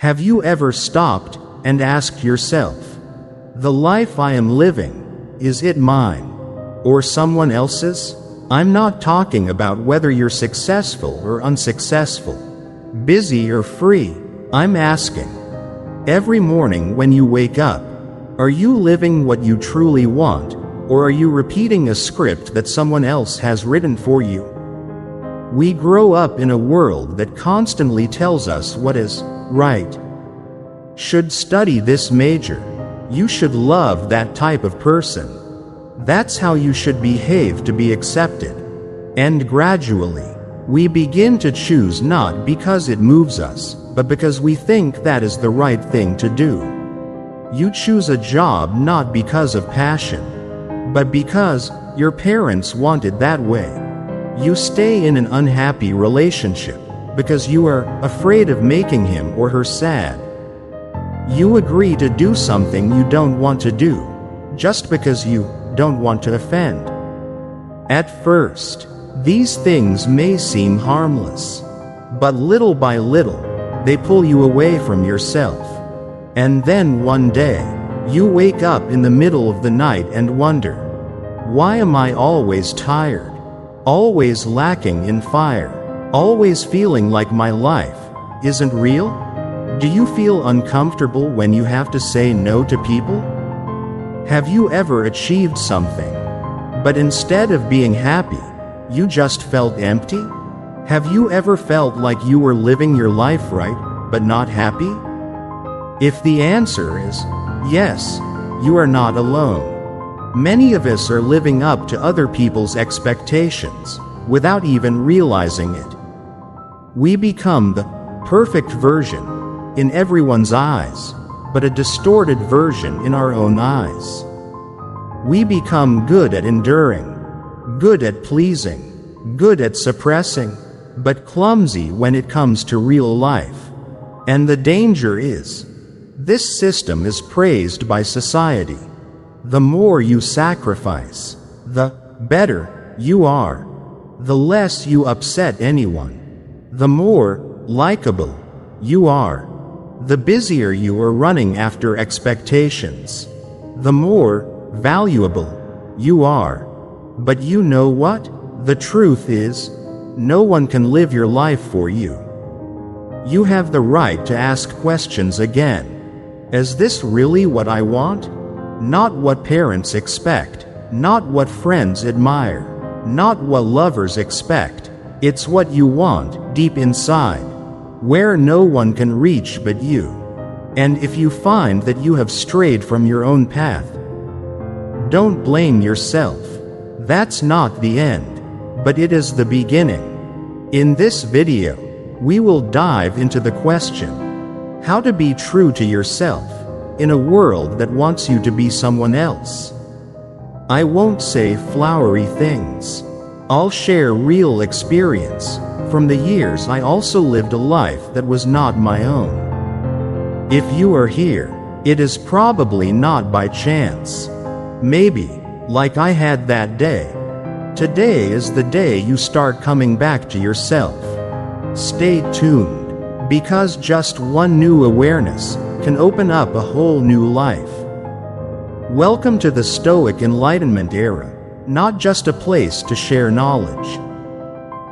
Have you ever stopped and asked yourself, the life I am living, is it mine or someone else's? I'm not talking about whether you're successful or unsuccessful, busy or free. I'm asking, every morning when you wake up, are you living what you truly want, or are you repeating a script that someone else has written for you? We grow up in a world that constantly tells us what is right. Should study this major. You should love that type of person. That's how you should behave to be accepted. And gradually, we begin to choose not because it moves us, but because we think that is the right thing to do. You choose a job not because of passion, but because your parents want it that way. You stay in an unhappy relationship because you are afraid of making him or her sad. You agree to do something you don't want to do, just because you don't want to offend. At first, these things may seem harmless, but little by little, they pull you away from yourself. And then one day, you wake up in the middle of the night and wonder, why am I always tired? Always lacking in fire? Always feeling like my life isn't real? Do you feel uncomfortable when you have to say no to people? Have you ever achieved something, but instead of being happy, you just felt empty? Have you ever felt like you were living your life right, but not happy? If the answer is yes, you are not alone. Many of us are living up to other people's expectations, without even realizing it. We become the perfect version in everyone's eyes, but a distorted version in our own eyes. We become good at enduring, good at pleasing, good at suppressing, but clumsy when it comes to real life. And the danger is, this system is praised by society. The more you sacrifice, the better you are. The less you upset anyone, the more likable you are. The busier you are running after expectations, the more valuable you are. But you know what? The truth is, no one can live your life for you. You have the right to ask questions again. Is this really what I want? Not what parents expect, not what friends admire, not what lovers expect. It's what you want deep inside, where no one can reach but you. And if you find that you have strayed from your own path, don't blame yourself. That's not the end, but it is the beginning. In this video, we will dive into the question, how to be true to yourself in a world that wants you to be someone else. I won't say flowery things. I'll share real experience. From the years I also lived a life that was not my own. If you are here, it is probably not by chance. Maybe, like I had that day. Today is the day you start coming back to yourself. Stay tuned, because just one new awareness can open up a whole new life. Welcome to the Stoic Enlightenment era, not just a place to share knowledge,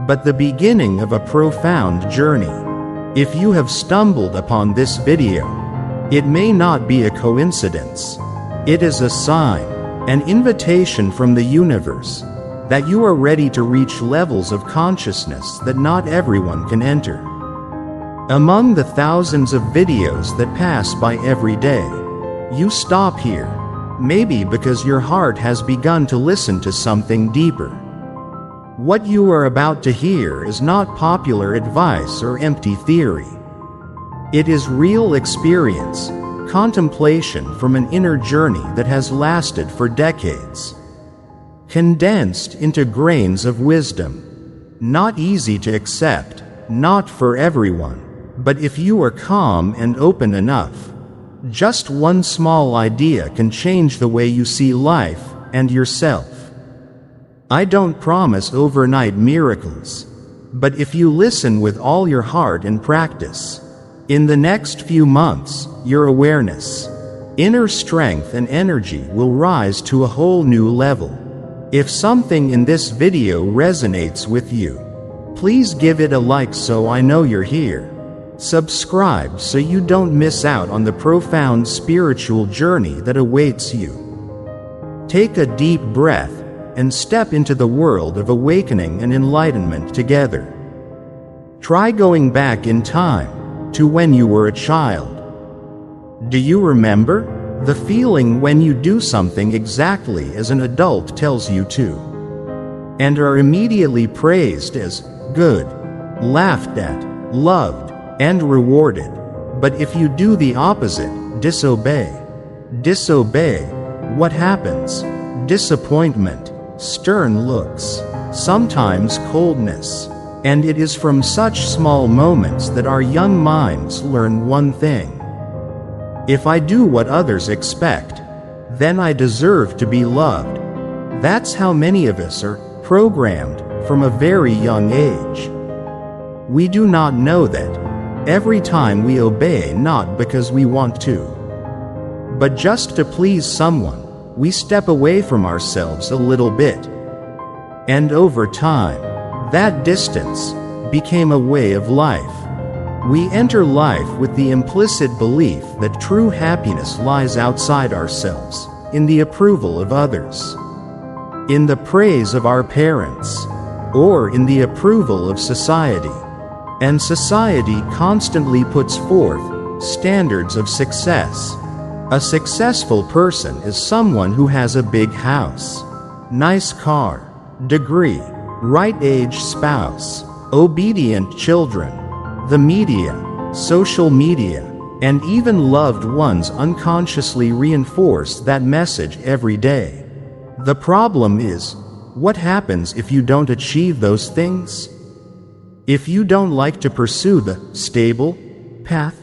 but the beginning of a profound journey. If you have stumbled upon this video, it may not be a coincidence. It is a sign, an invitation from the universe, that you are ready to reach levels of consciousness that not everyone can enter. Among the thousands of videos that pass by every day, you stop here, maybe because your heart has begun to listen to something deeper. What you are about to hear is not popular advice or empty theory. It is real experience, contemplation from an inner journey that has lasted for decades, condensed into grains of wisdom. Not easy to accept, not for everyone. But if you are calm and open enough, just one small idea can change the way you see life and yourself. I don't promise overnight miracles, but if you listen with all your heart and practice, In the next few months, your awareness, inner strength and energy will rise to a whole new level. If something in this video resonates with you, please give it a like so I know you're here. Subscribe so you don't miss out on the profound spiritual journey that awaits you. Take a deep breath and step into the world of awakening and enlightenment together. Try going back in time to when you were a child. Do you remember the feeling when you do something exactly as an adult tells you to, and are immediately praised as good, laughed at, loved, and rewarded? But if you do the opposite, disobey, what happens? Disappointment, stern looks, sometimes coldness. And it is from such small moments that our young minds learn one thing. If I do what others expect, then I deserve to be loved. That's how many of us are programmed from a very young age. We do not know that every time we obey not because we want to, but just to please someone, we step away from ourselves a little bit. And over time, that distance became a way of life. We enter life with the implicit belief that true happiness lies outside ourselves, in the approval of others, in the praise of our parents, or in the approval of society. And society constantly puts forth standards of success. A successful person is someone who has a big house, nice car, degree, right age spouse, obedient children. The media, social media, and even loved ones unconsciously reinforce that message every day. The problem is, what happens if you don't achieve those things? If you don't like to pursue the stable path?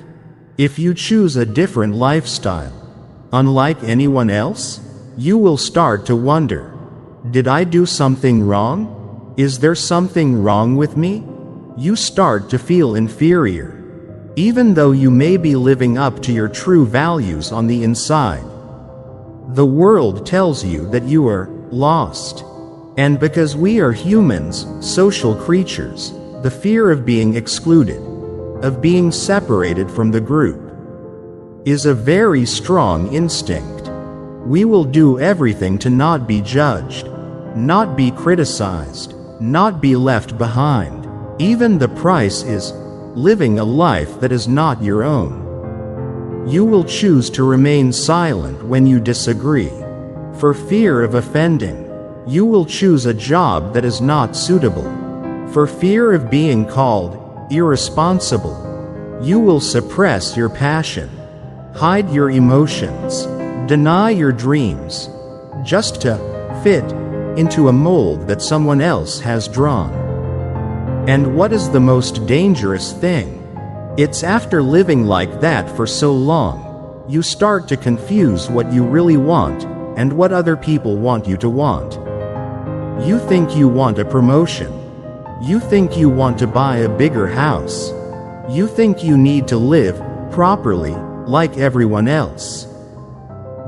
If you choose a different lifestyle, unlike anyone else, you will start to wonder, did I do something wrong? Is there something wrong with me? You start to feel inferior, even though you may be living up to your true values on the inside. The world tells you that you are lost. And because we are humans, social creatures, the fear of being excluded, of being separated from the group, is a very strong instinct. We will do everything to not be judged, not be criticized, not be left behind. Even the price is living a life that is not your own. You will choose to remain silent when you disagree, for fear of offending. You will choose a job that is not suitable, for fear of being called irresponsible. You will suppress your passion, hide your emotions, deny your dreams, just to fit into a mold that someone else has drawn. And what is the most dangerous thing? It's after living like that for so long, you start to confuse what you really want and what other people want you to want. You think you want a promotion. You think you want to buy a bigger house. You think you need to live properly, like everyone else.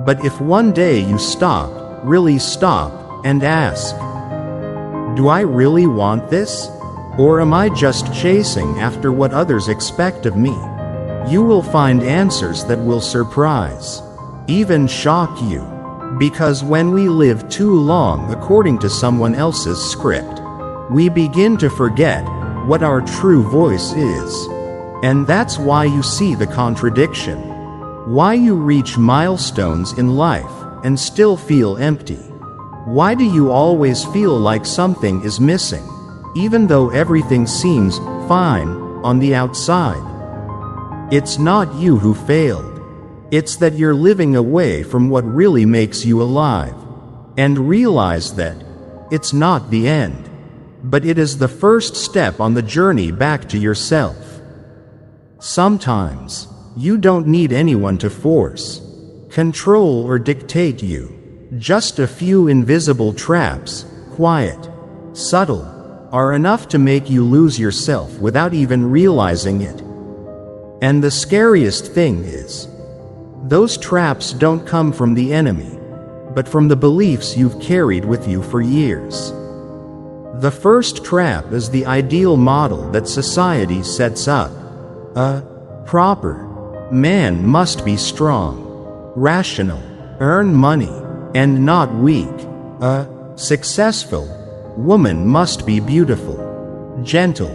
But if one day you stop, really stop, and ask, do I really want this? Or am I just chasing after what others expect of me? You will find answers that will surprise, even shock you. Because when we live too long according to someone else's script, we begin to forget what our true voice is. And that's why you see the contradiction. Why you reach milestones in life and still feel empty. Why do you always feel like something is missing, even though everything seems fine on the outside? It's not you who failed. It's that you're living away from what really makes you alive. And realize that it's not the end, but it is the first step on the journey back to yourself. Sometimes, you don't need anyone to force, control, or dictate you. Just a few invisible traps, quiet, subtle, are enough to make you lose yourself without even realizing it. And the scariest thing is, those traps don't come from the enemy, but from the beliefs you've carried with you for years. The first trap is the ideal model that society sets up. A proper man must be strong, rational, earn money, and not weak. A successful woman must be beautiful, gentle,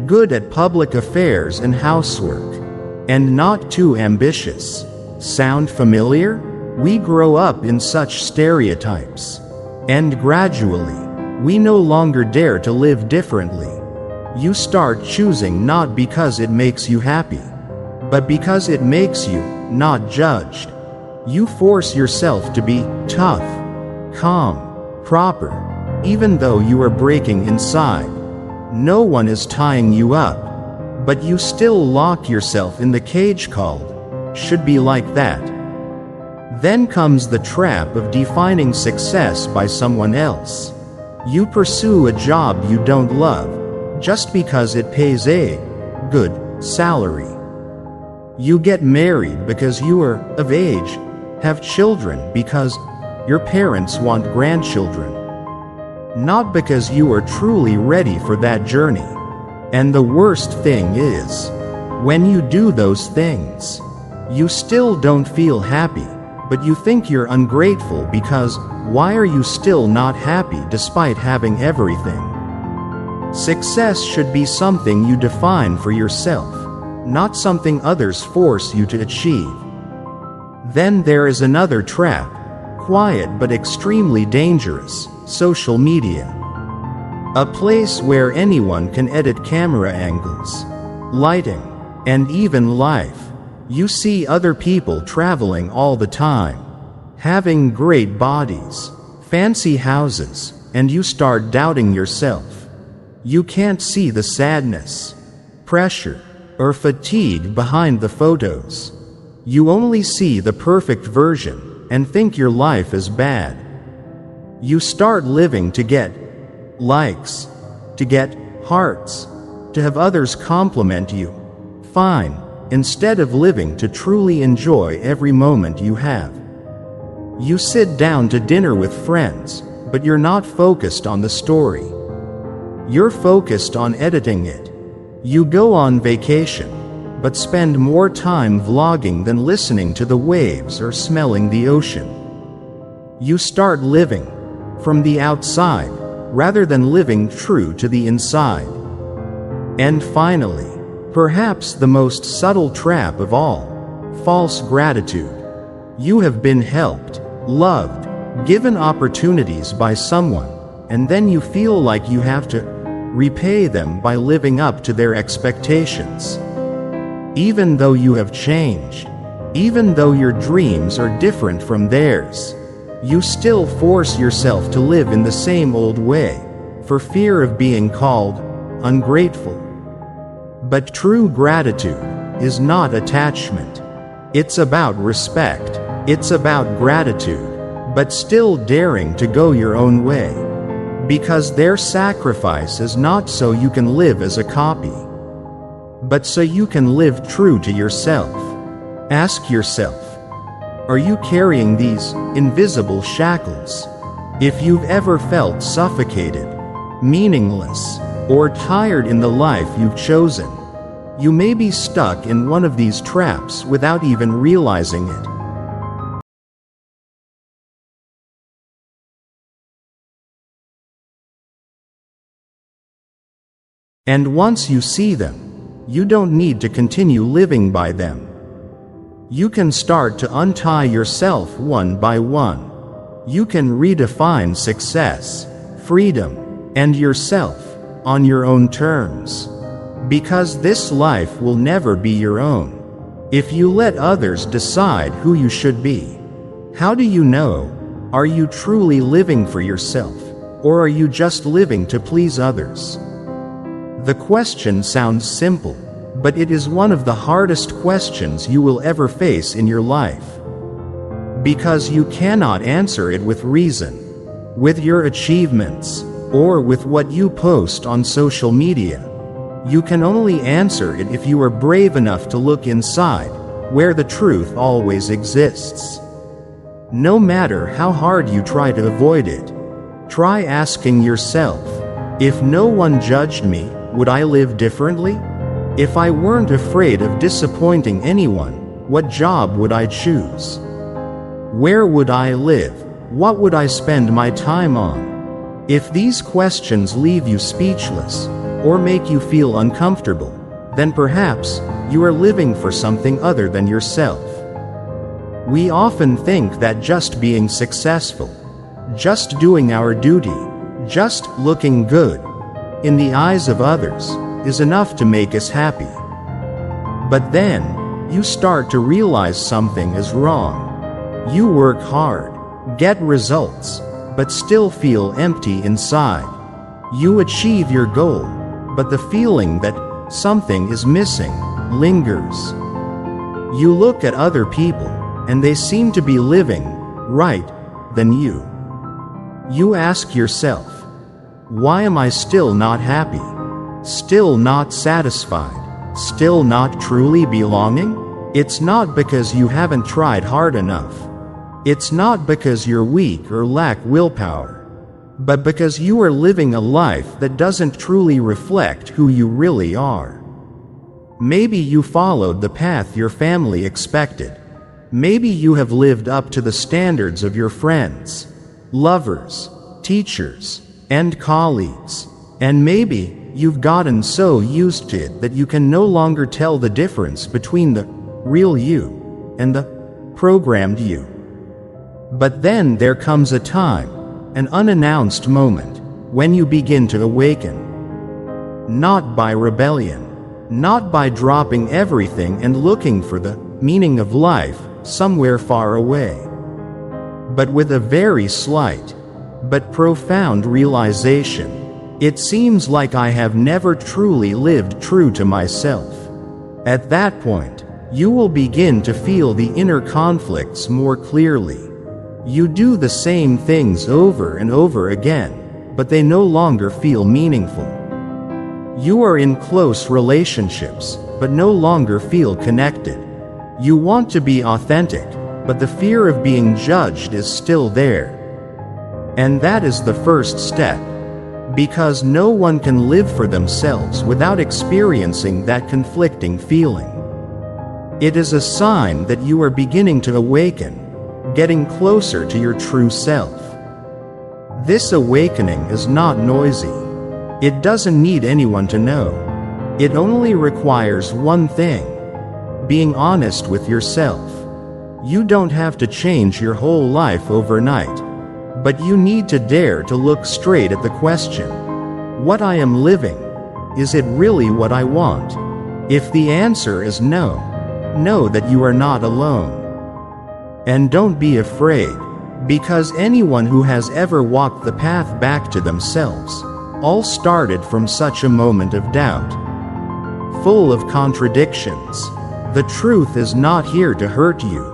good at public affairs and housework, and not too ambitious. Sound familiar? We grow up in such stereotypes. And gradually, we no longer dare to live differently. You start choosing not because it makes you happy, but because it makes you not judged. You force yourself to be tough, calm, proper, even though you are breaking inside. No one is tying you up, but you still lock yourself in the cage called "should be like that." Then comes the trap of defining success by someone else. You pursue a job you don't love, just because it pays a good salary. You get married because you are of age, have children because your parents want grandchildren, not because you are truly ready for that journey. And the worst thing is, when you do those things, you still don't feel happy, but you think you're ungrateful because why are you still not happy despite having everything? Success should be something you define for yourself, not something others force you to achieve. Then there is another trap, quiet but extremely dangerous: social media. A place where anyone can edit camera angles, lighting, and even life. You see other people traveling all the time, having great bodies, fancy houses, and you start doubting yourself. You can't see the sadness, pressure, or fatigue behind the photos. You only see the perfect version and think your life is bad. You start living to get likes, to get hearts, to have others compliment you. Fine, instead of living to truly enjoy every moment you have. You sit down to dinner with friends, but you're not focused on the story. You're focused on editing it. You go on vacation, but spend more time vlogging than listening to the waves or smelling the ocean. You start living from the outside rather than living true to the inside. And finally, perhaps the most subtle trap of all, false gratitude. You have been helped, loved, given opportunities by someone, and then you feel like you have to repay them by living up to their expectations. Even though you have changed, even though your dreams are different from theirs, you still force yourself to live in the same old way, for fear of being called ungrateful. But true gratitude is not attachment. It's about respect. It's about gratitude, but still daring to go your own way. Because their sacrifice is not so you can live as a copy, but so you can live true to yourself. Ask yourself, are you carrying these invisible shackles? If you've ever felt suffocated, meaningless, or tired in the life you've chosen, you may be stuck in one of these traps without even realizing it. And once you see them, you don't need to continue living by them. You can start to untie yourself one by one. You can redefine success, freedom, and yourself on your own terms. Because this life will never be your own if you let others decide who you should be. How do you know? Are you truly living for yourself, or are you just living to please others? The question sounds simple, but it is one of the hardest questions you will ever face in your life. Because you cannot answer it with reason, with your achievements, or with what you post on social media. You can only answer it if you are brave enough to look inside, where the truth always exists. No matter how hard you try to avoid it, try asking yourself, if no one judged me, would I live differently? If I weren't afraid of disappointing anyone, what job would I choose? Where would I live? What would I spend my time on? If these questions leave you speechless, or make you feel uncomfortable, then perhaps you are living for something other than yourself. We often think that just being successful, just doing our duty, just looking good in the eyes of others is enough to make us happy. But then, you start to realize something is wrong. You work hard, get results, but still feel empty inside. You achieve your goal, but the feeling that something is missing lingers. You look at other people, and they seem to be living right than you. You ask yourself, why am I still not happy? Still not satisfied? Still not truly belonging? It's not because you haven't tried hard enough. It's not because you're weak or lack willpower, but because you are living a life that doesn't truly reflect who you really are. Maybe you followed the path your family expected. Maybe you have lived up to the standards of your friends, lovers, teachers, and colleagues. And maybe you've gotten so used to it that you can no longer tell the difference between the real you and the programmed you. But then there comes a time, an unannounced moment, when you begin to awaken. Not by rebellion, not by dropping everything and looking for the meaning of life somewhere far away, but with a very slight but profound realization. It seems like I have never truly lived true to myself. At that point, you will begin to feel the inner conflicts more clearly. You do the same things over and over again, but they no longer feel meaningful. You are in close relationships, but no longer feel connected. You want to be authentic, but the fear of being judged is still there. And that is the first step, because no one can live for themselves without experiencing that conflicting feeling. It is a sign that you are beginning to awaken, getting closer to your true self. This awakening is not noisy. It doesn't need anyone to know. It only requires one thing: being honest with yourself. You don't have to change your whole life overnight, but you need to dare to look straight at the question, what I am living, is it really what I want? If the answer is no, know that you are not alone. And don't be afraid, because anyone who has ever walked the path back to themselves all started from such a moment of doubt, full of contradictions. The truth is not here to hurt you.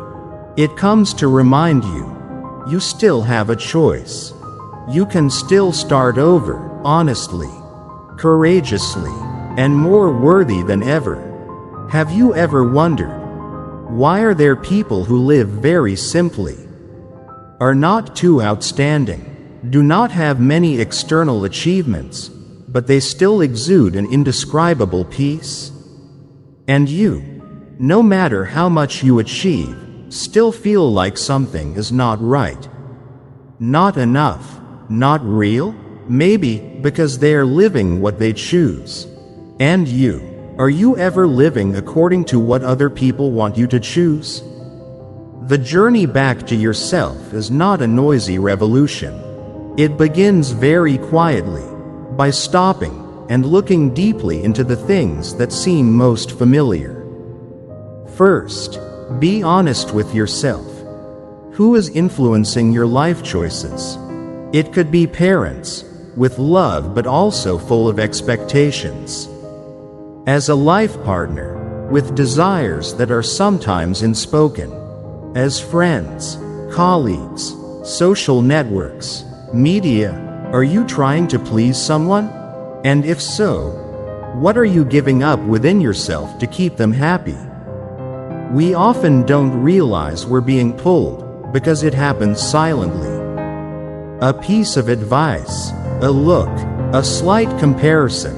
It comes to remind you, you still have a choice. You can still start over, honestly, courageously, and more worthy than ever. Have you ever wondered, why are there people who live very simply, are not too outstanding, do not have many external achievements, but they still exude an indescribable peace? And you, no matter how much you achieve, still feel like something is not right, not enough, not real? Maybe because they are living what they choose. And you, are you ever living according to what other people want you to choose? The journey back to yourself is not a noisy revolution. It begins very quietly, by stopping and looking deeply into the things that seem most familiar. First, be honest with yourself. Who is influencing your life choices? It could be parents, with love but also full of expectations. As a life partner, with desires that are sometimes unspoken. As friends, colleagues, social networks, media, are you trying to please someone? And if so, What are you giving up within yourself to keep them happy? We often don't realize we're being pulled, because it happens silently. A piece of advice, a look, a slight comparison,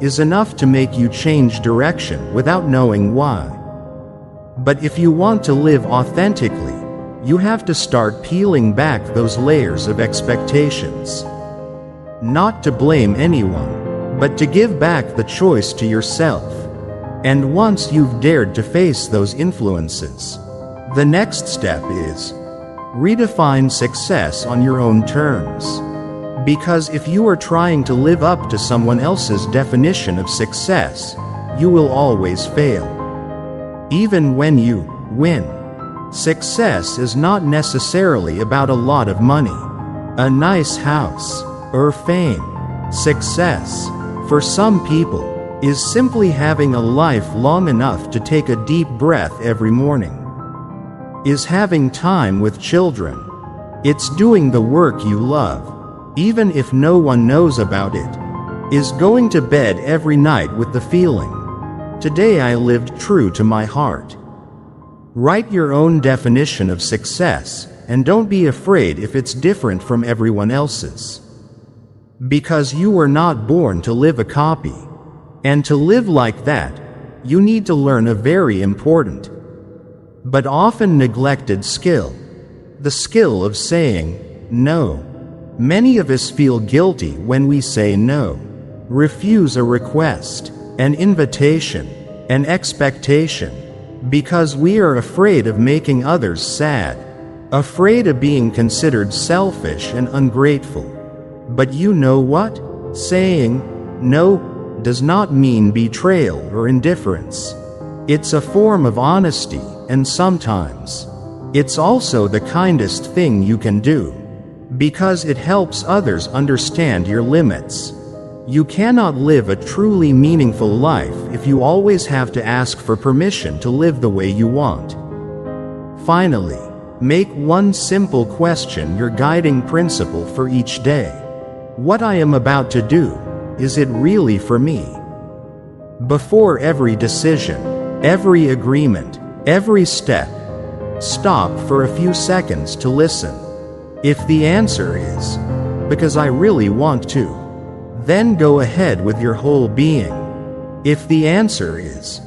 is enough to make you change direction without knowing why. But if you want to live authentically, you have to start peeling back those layers of expectations. Not to blame anyone, but to give back the choice to yourself. And once you've dared to face those influences, the next step is redefine success on your own terms. Because if you are trying to live up to someone else's definition of success, you will always fail. Even when you win. Success is not necessarily about a lot of money, a nice house, or fame. Success, for some people, is simply having a life long enough to take a deep breath every morning. Is having time with children. It's doing the work you love, even if no one knows about it. Is going to bed every night with the feeling, today I lived true to my heart. Write your own definition of success, and don't be afraid if it's different from everyone else's. Because you were not born to live a copy. And to live like that, you need to learn a very important, but often neglected skill. The skill of saying no. Many of us feel guilty when we say no, refuse a request, an invitation, an expectation, because we are afraid of making others sad, afraid of being considered selfish and ungrateful. But you know what? Saying no does not mean betrayal or indifference. It's a form of honesty, and sometimes it's also the kindest thing you can do, because it helps others understand your limits. You cannot live a truly meaningful life if you always have to ask for permission to live the way you want. Finally, make one simple question your guiding principle for each day. What I am about to do, is it really for me? Before every decision, every agreement, every step, stop for a few seconds to listen. If the answer is, because I really want to, then go ahead with your whole being. If the answer is,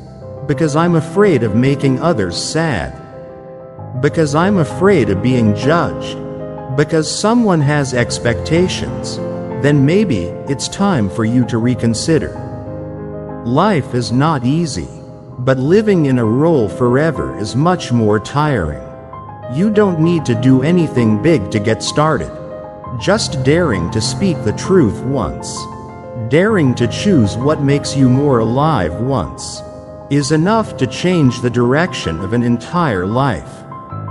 because I'm afraid of making others sad, because I'm afraid of being judged, because someone has expectations, then maybe it's time for you to reconsider. Life is not easy, but living in a role forever is much more tiring. You don't need to do anything big to get started. Just daring to speak the truth once, daring to choose what makes you more alive once, is enough to change the direction of an entire life.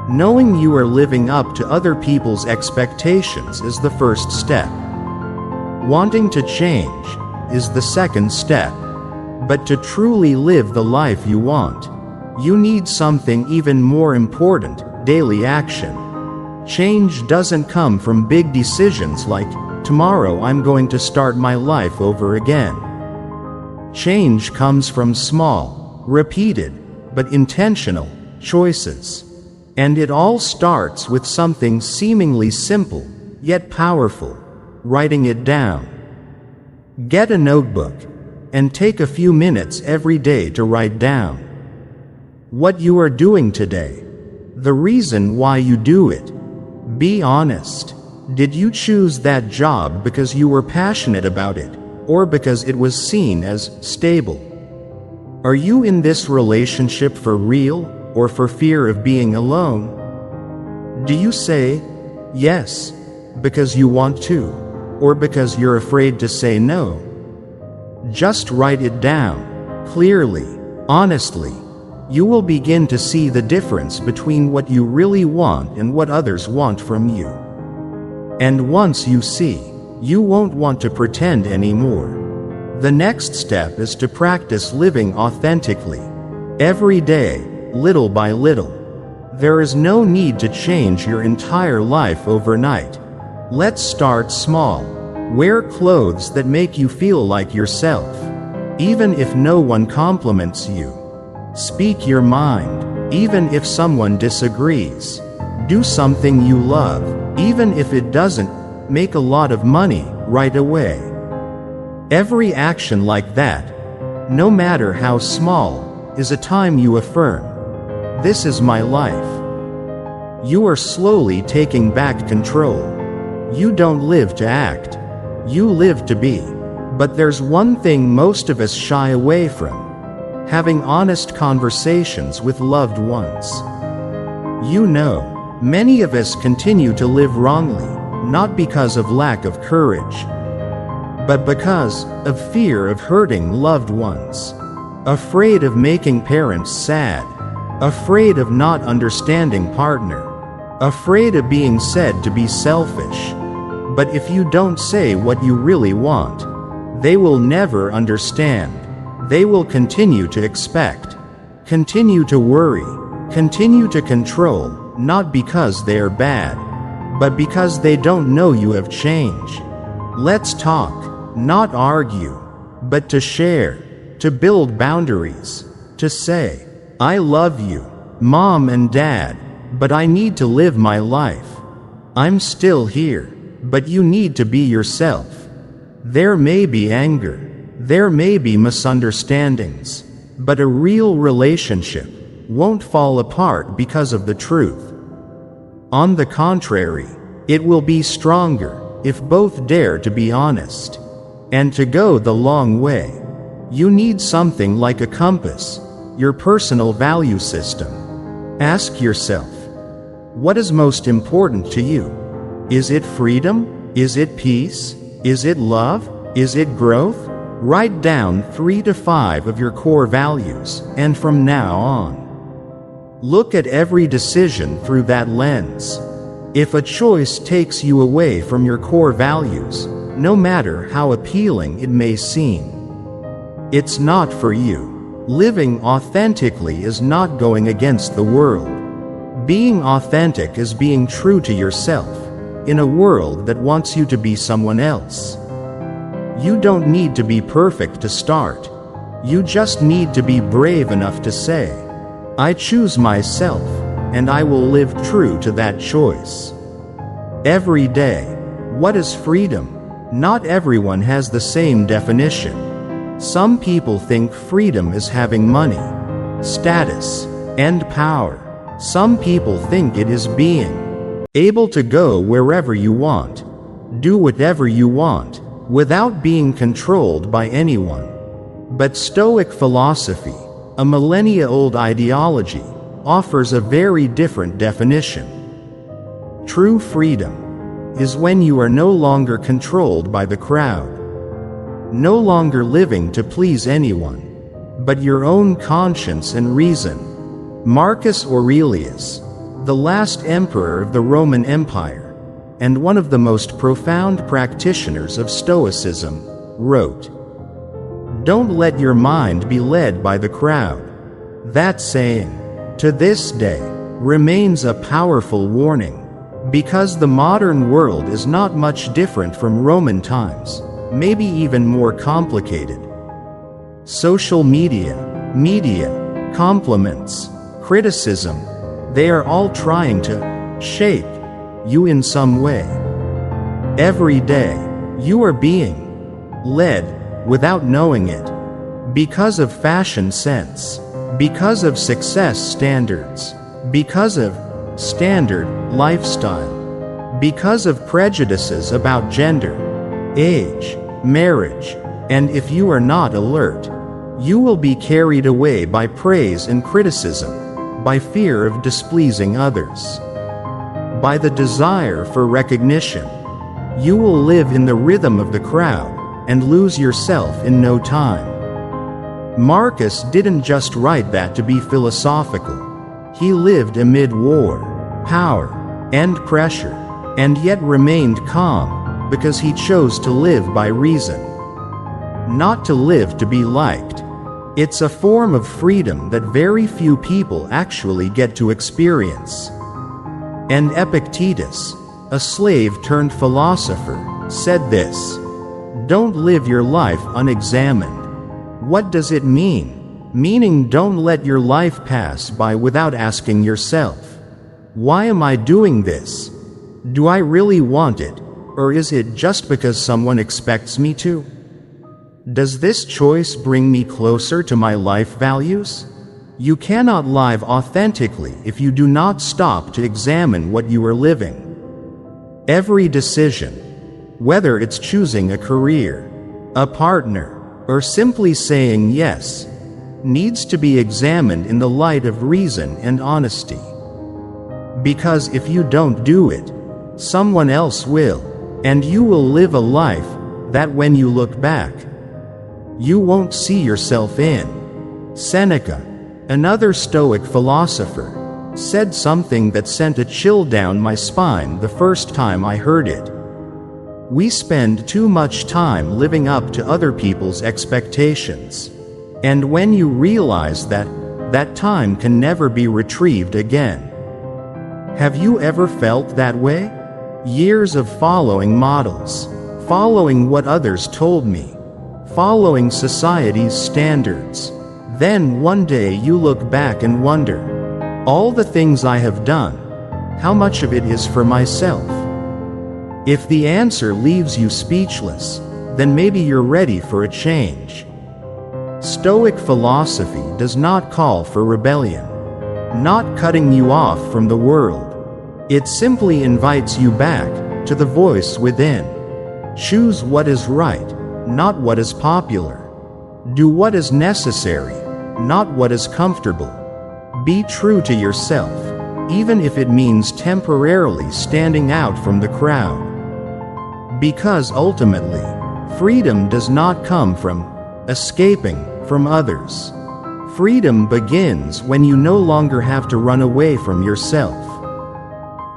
Knowing you are living up to other people's expectations is the first step. Wanting to change is the second step. But to truly live the life you want, you need something even more important: daily action. Change doesn't come from big decisions like, tomorrow I'm going to start my life over again. Change comes from small, repeated, but intentional choices. And it all starts with something seemingly simple, yet powerful: writing it down. Get a notebook, and take a few minutes every day to write down what you are doing today, the reason why you do it. Be honest. Did you choose that job because you were passionate about it, or because it was seen as stable? Are you in this relationship for real, or for fear of being alone? Do you say yes because you want to, or because you're afraid to say no? Just write it down, clearly, honestly. You will begin to see the difference between what you really want and what others want from you. And once you see, you won't want to pretend anymore. The next step is to practice living authentically. Every day, little by little. There is no need to change your entire life overnight. Let's start small. Wear clothes that make you feel like yourself. even if no one compliments you. Speak your mind, even if someone disagrees. Do something you love, even if it doesn't make a lot of money right away. Every action like that, no matter how small, is a time you affirm, "This is my life." You are slowly taking back control. You don't live to act. You live to be. But there's one thing most of us shy away from: having honest conversations with loved ones. You know, many of us continue to live wrongly, not because of lack of courage, but because of fear of hurting loved ones. Afraid of making parents sad. Afraid of not understanding partner. Afraid of being said to be selfish. But if you don't say what you really want, they will never understand. They will continue to expect, continue to worry, continue to control, not because they are bad, but because they don't know you have changed. Let's talk, not argue, but to share, to build boundaries, to say, "I love you, Mom and Dad, but I need to live my life. I'm still here, but you need to be yourself." There may be anger, there may be misunderstandings, but a real relationship won't fall apart because of the truth. On the contrary, it will be stronger if both dare to be honest. And to go the long way, you need something like a compass, your personal value system. Ask yourself, what is most important to you? Is it freedom? Is it peace? Is it love? Is it growth? Write down 3 to 5 of your core values, and from now on, look at every decision through that lens. If a choice takes you away from your core values, no matter how appealing it may seem, it's not for you. Living authentically is not going against the world. Being authentic is being true to yourself, in a world that wants you to be someone else. You don't need to be perfect to start. You just need to be brave enough to say, "I choose myself, and I will live true to that choice." Every day, what is freedom? Not everyone has the same definition. Some people think freedom is having money, status, and power. Some people think it is being able to go wherever you want, do whatever you want, without being controlled by anyone. But Stoic philosophy, a millennia-old ideology, offers a very different definition. True freedom is when you are no longer controlled by the crowd, no longer living to please anyone, but your own conscience and reason. Marcus Aurelius, the last emperor of the Roman Empire, and one of the most profound practitioners of Stoicism, wrote, "Don't let your mind be led by the crowd." That saying, to this day, remains a powerful warning, because the modern world is not much different from Roman times, maybe even more complicated. Social media, compliments, criticism, they are all trying to shape you in some way. Every day, you are being led without knowing it, because of fashion sense, because of success standards, because of standard lifestyle, because of prejudices about gender, age, marriage, and if you are not alert, you will be carried away by praise and criticism, by fear of displeasing others, by the desire for recognition. You will live in the rhythm of the crowd and lose yourself in no time. Marcus didn't just write that to be philosophical. He lived amid war, power, and pressure, and yet remained calm, because he chose to live by reason, not to live to be liked. It's a form of freedom that very few people actually get to experience. And Epictetus, a slave-turned philosopher, said this: "Don't live your life unexamined. What does it mean? Meaning, don't let your life pass by without asking yourself, why am I doing this? Do I really want it? Or is it just because someone expects me to? Does this choice bring me closer to my life values? You cannot live authentically if you do not stop to examine what you are living. Every decision, whether it's choosing a career, a partner, or simply saying yes, needs to be examined in the light of reason and honesty. Because if you don't do it, someone else will, and you will live a life that when you look back, you won't see yourself in. Seneca, another Stoic philosopher, said something that sent a chill down my spine the first time I heard it. We spend too much time living up to other people's expectations. And when you realize that, that time can never be retrieved again. Have you ever felt that way? Years of following models, following what others told me, following society's standards. Then one day you look back and wonder, all the things I have done, how much of it is for myself? If the answer leaves you speechless, then maybe you're ready for a change. Stoic philosophy does not call for rebellion, not cutting you off from the world. It simply invites you back to the voice within. Choose what is right, not what is popular. Do what is necessary, not what is comfortable. Be true to yourself, even if it means temporarily standing out from the crowd. Because ultimately, freedom does not come from escaping from others. Freedom begins when you no longer have to run away from yourself.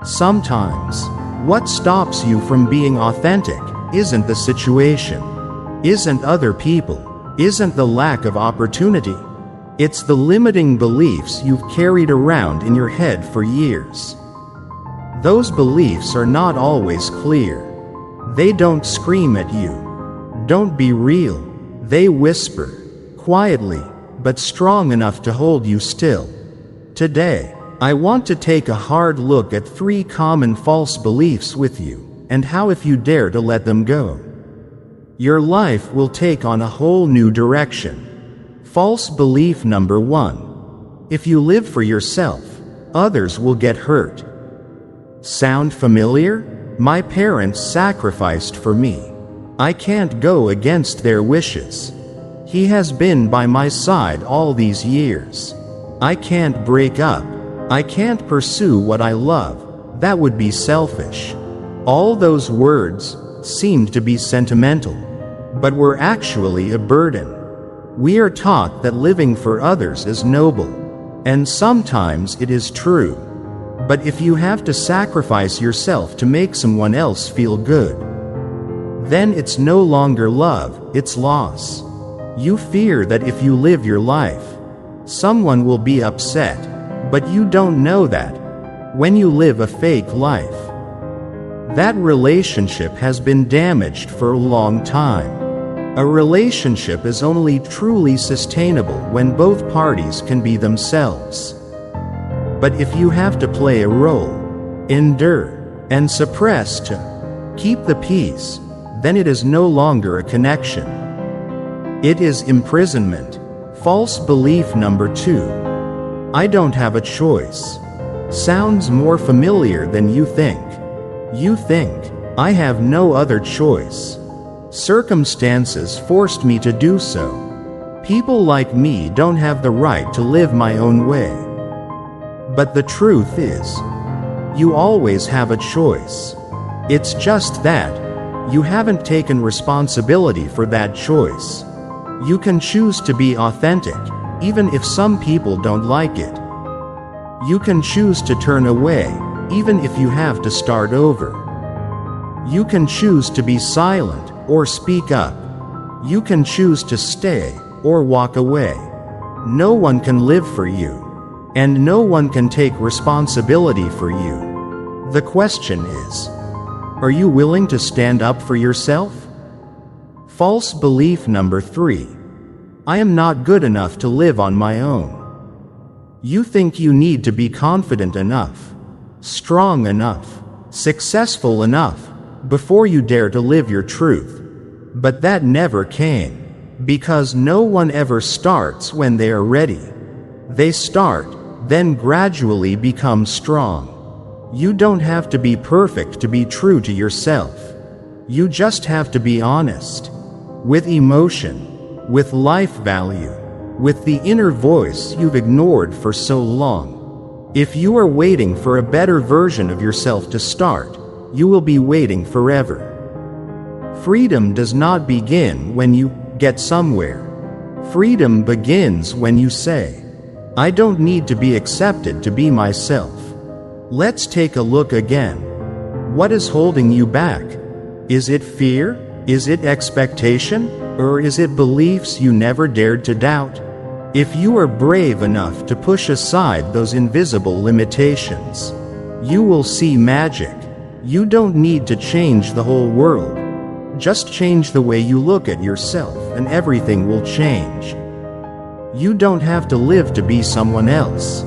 Sometimes, what stops you from being authentic isn't the situation, isn't other people, isn't the lack of opportunity. It's the limiting beliefs you've carried around in your head for years. Those beliefs are not always clear. They don't scream at you. Don't be real. They whisper, quietly, but strong enough to hold you still. Today, I want to take a hard look at 3 common false beliefs with you, and how if you dare to let them go, your life will take on a whole new direction. False belief number 1. If you live for yourself, others will get hurt. Sound familiar? My parents sacrificed for me. I can't go against their wishes. He has been by my side all these years. I can't break up. I can't pursue what I love. That would be selfish. All those words seemed to be sentimental, but were actually a burden. We are taught that living for others is noble, and sometimes it is true. But if you have to sacrifice yourself to make someone else feel good, then it's no longer love, it's loss. You fear that if you live your life, someone will be upset, but you don't know that. When you live a fake life, that relationship has been damaged for a long time. A relationship is only truly sustainable when both parties can be themselves. But if you have to play a role, endure, and suppress to keep the peace, then it is no longer a connection. It is imprisonment. False belief number 2. I don't have a choice. Sounds more familiar than you think. You think, I have no other choice. Circumstances forced me to do so. People like me don't have the right to live my own way. But the truth is, you always have a choice. It's just that you haven't taken responsibility for that choice. You can choose to be authentic, even if some people don't like it. You can choose to turn away, even if you have to start over. You can choose to be silent or speak up. You can choose to stay or walk away. No one can live for you, and no one can take responsibility for you. The question is, are you willing to stand up for yourself? False belief number 3. I am not good enough to live on my own. You think you need to be confident enough, strong enough, successful enough, before you dare to live your truth. But that never came, because no one ever starts when they are ready. They start, then gradually become strong. You don't have to be perfect to be true to yourself. You just have to be honest. With emotion, with life value, with the inner voice you've ignored for so long. If you are waiting for a better version of yourself to start, you will be waiting forever. Freedom does not begin when you get somewhere. Freedom begins when you say, I don't need to be accepted to be myself. Let's take a look again. What is holding you back? Is it fear? Is it expectation? Or is it beliefs you never dared to doubt? If you are brave enough to push aside those invisible limitations, you will see magic. You don't need to change the whole world. Just change the way you look at yourself and everything will change. You don't have to live to be someone else.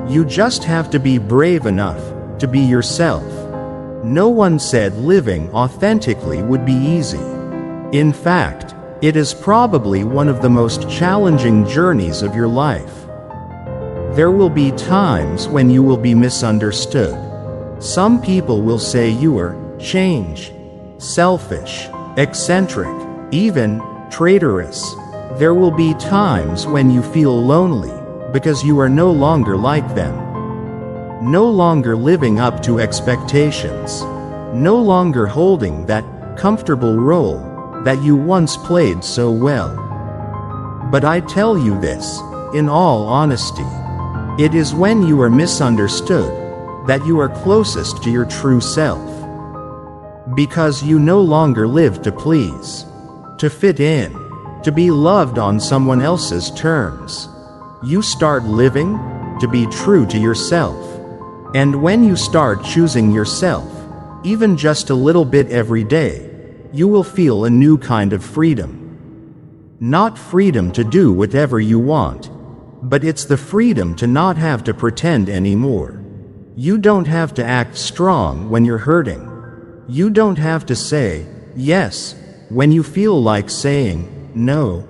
You just have to be brave enough to be yourself. No one said living authentically would be easy. In fact, it is probably one of the most challenging journeys of your life. There will be times when you will be misunderstood. Some people will say you are change, selfish, eccentric, even traitorous. There will be times when you feel lonely because you are no longer like them. No longer living up to expectations. No longer holding that comfortable role that you once played so well. But I tell you this, in all honesty, it is when you are misunderstood that you are closest to your true self. Because you no longer live to please, to fit in, to be loved on someone else's terms. You start living to be true to yourself. And when you start choosing yourself, even just a little bit every day, you will feel a new kind of freedom. Not freedom to do whatever you want, but it's the freedom to not have to pretend anymore. You don't have to act strong when you're hurting. You don't have to say yes when you feel like saying no.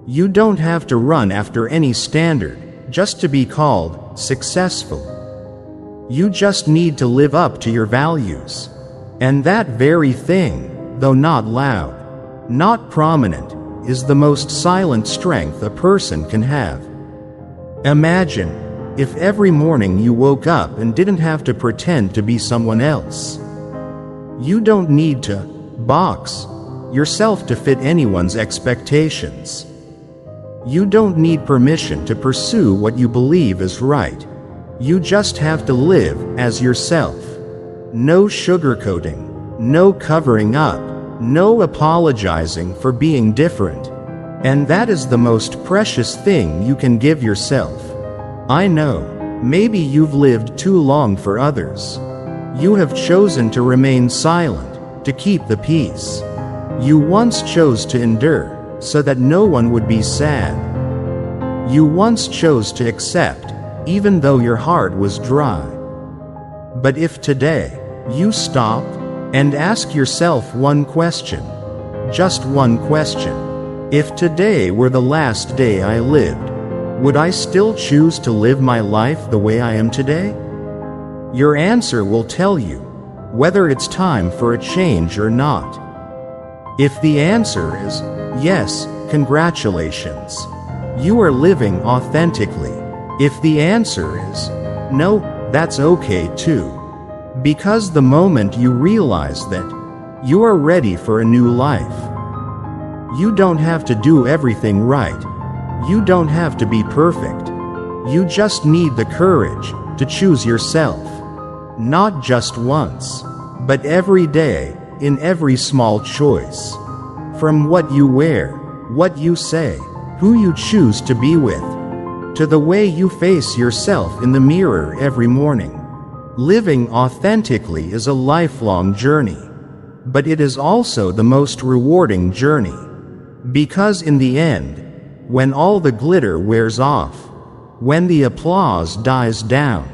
You don't have to run after any standard just to be called successful. You just need to live up to your values. And that very thing, though not loud, not prominent, is the most silent strength a person can have. Imagine if every morning you woke up and didn't have to pretend to be someone else. You don't need to box yourself to fit anyone's expectations. You don't need permission to pursue what you believe is right. You just have to live as yourself. No sugarcoating, no covering up, no apologizing for being different. And that is the most precious thing you can give yourself. I know, maybe you've lived too long for others. You have chosen to remain silent, to keep the peace. You once chose to endure, so that no one would be sad. You once chose to accept, even though your heart was dry. But if today, you stop and ask yourself one question, just one question. If today were the last day I lived, would I still choose to live my life the way I am today? Your answer will tell you whether it's time for a change or not. If the answer is yes, congratulations. You are living authentically. If the answer is no, that's okay too. Because the moment you realize that you are ready for a new life, you don't have to do everything right. You don't have to be perfect. You just need the courage to choose yourself. Not just once, but every day, in every small choice. From what you wear, what you say, who you choose to be with, to the way you face yourself in the mirror every morning. Living authentically is a lifelong journey, but it is also the most rewarding journey. Because in the end, when all the glitter wears off, when the applause dies down,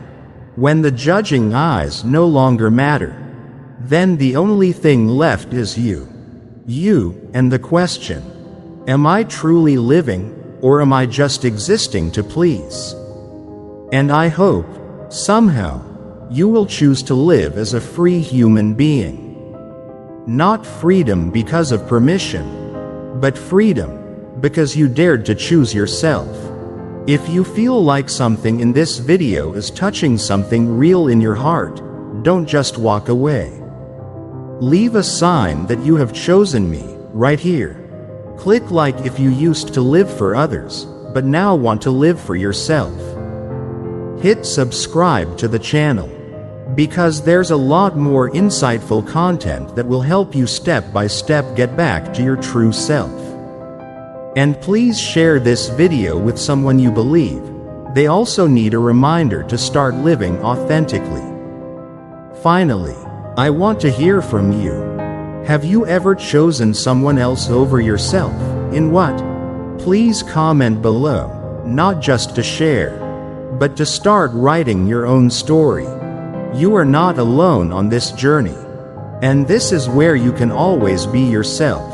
when the judging eyes no longer matter, then the only thing left is you. You, and the question, am I truly living, or am I just existing to please? And I hope, somehow, you will choose to live as a free human being. Not freedom because of permission, but freedom because you dared to choose yourself. If you feel like something in this video is touching something real in your heart, don't just walk away. Leave a sign that you have chosen me, right here. Click like if you used to live for others, but now want to live for yourself. Hit subscribe to the channel, because there's a lot more insightful content that will help you step by step get back to your true self. And please share this video with someone you believe they also need a reminder to start living authentically. Finally, I want to hear from you. Have you ever chosen someone else over yourself? In what? Please comment below, not just to share, but to start writing your own story. You are not alone on this journey. And this is where you can always be yourself.